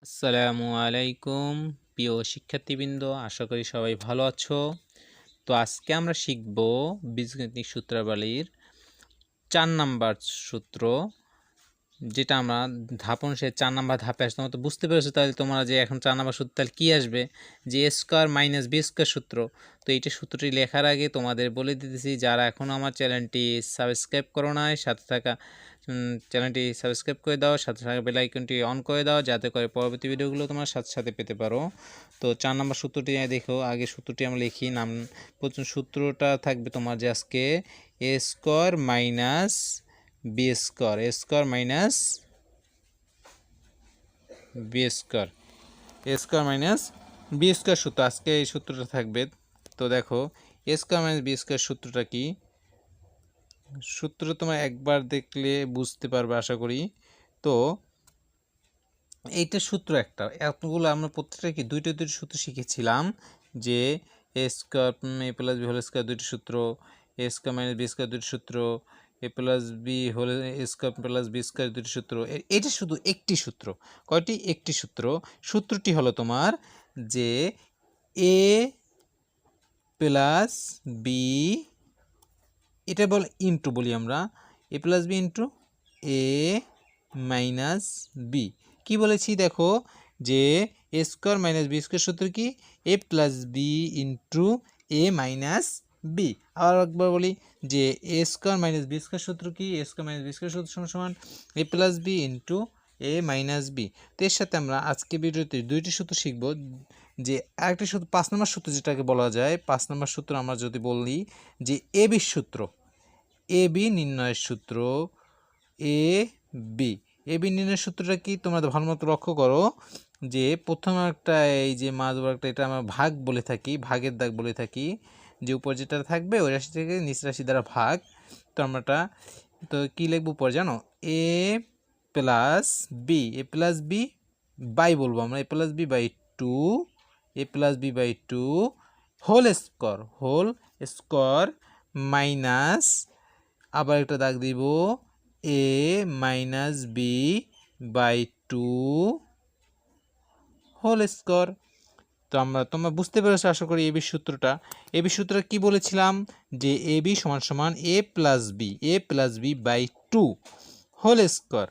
আসসালামু আলাইকুম প্রিয় শিক্ষার্থীবৃন্দ, আশা করি সবাই ভালো আছো। তো আজকে আমরা শিখব বীজগণিতিক সূত্রাবলীর 4 নাম্বার সূত্র, যেটা আমরা ধাপ অনুসারে 4 নাম্বার ধাপে আসতে তোমরা তো বুঝতে পেরেছো। তাহলে তোমরা যে এখন 4 নাম্বার সূত্র তাহলে কী আসবে, যে A square minus B square সূত্র। তো এইটা সূত্রটি লেখার আগে তোমাদের বলে দিতেছি, যারা এখনও আমার চ্যানেলটি সাবস্ক্রাইব করো নাই, সাথে থাকা চ্যানেলটি সাবস্ক্রাইব করে দাও, সাথে থাকা বেল আইকনটি অন করে দাও, যাতে করে পরবর্তী ভিডিওগুলো তোমার সাথে সাথে পেতে পারো। তো 4 নাম্বার সূত্রটি দেখো, আগে সূত্রটি আমরা লিখি। প্রথম সূত্রটা থাকবে তোমার যে আজকে এ স্কোয়ার মাইনাস বি স্কোয়ার, এ স্কোয়ার মাইনাস বি স্কোয়ার, এ স্কোয়ার মাইনাস বি স্কোয়ার সূত্র, আজকে এই সূত্রটা থাকবে। তো দেখো এ স্কোয়ার মাইনাস বি স্কোয়ার সূত্রটা কি, সূত্র তোমার একবার দেখলে বুঝতে পারবে আশা করি। তো এইটা সূত্র একটা, এতগুলো আমরা প্রত্যেকটা কি দুইটা সূত্র শিখেছিলাম, যে A square A plus B whole square দুইটি সূত্র, A square minus B square দুইটি সূত্র, A plus B whole square plus B square দুইটি সূত্র। এটা শুধু একটি সূত্র। কয়টি? একটি সূত্র। সূত্রটি হলো তোমার যে এ প্লাস বি, এটা বল ইন্টু বলি আমরা, A plus B into A minus B. কী বলেছি দেখো, যে A square minus B square সূত্র কি, এ প্লাস বি ইন্টু এ মাইনাস বি। আবার একবার বলি, যে A square minus B square সূত্র কি, এ স্কোয়ার মাইনাস বি স্কোয়ার সূত্র সমান A plus B into A minus B. তো এর সাথে আমরা আজকে ভিডিওতে দুইটি সূত্র শিখব, যে আরেকটি সূত্র 5 নম্বর সূত্র যেটাকে বলা যায়। 5 নম্বর সূত্র আমরা যদি বলি যে এ বি সূত্র, এ বি নির্ণয়ের সূত্র, এ বি নির্ণয়ের সূত্রটা কি তোমরা ভালো মতো লক্ষ্য করো, যে প্রথম একটা এই যে মাঝ বর্গটা, এটা আমরা ভাগ বলে থাকি, ভাগের দাগ বলে থাকি, যে উপর যেটা থাকবে ওই রাশি থেকে নিচ রাশি দ্বারা ভাগ। তো আমরা তো কী লিখবো পরে জানো, A plus B, A plus B by বলবো আমরা, A plus B by two, A plus B by two whole square minus, আবার একটা দাগ দিব, A minus B by two whole square. তো তোমরা বুঝতে পেরেছো আশা করি এবি সূত্রটা। এবি সূত্রটা কি বলেছিলাম, যে এ বি সমান সমান A plus B by two whole square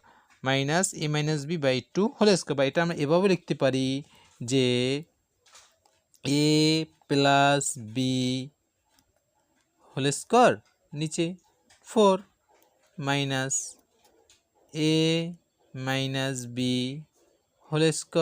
minus A minus B by two whole square. বা এটা আমরা এভাবে লিখতে পারি, যে A plus B whole square নিচে 4 minus A minus B whole square.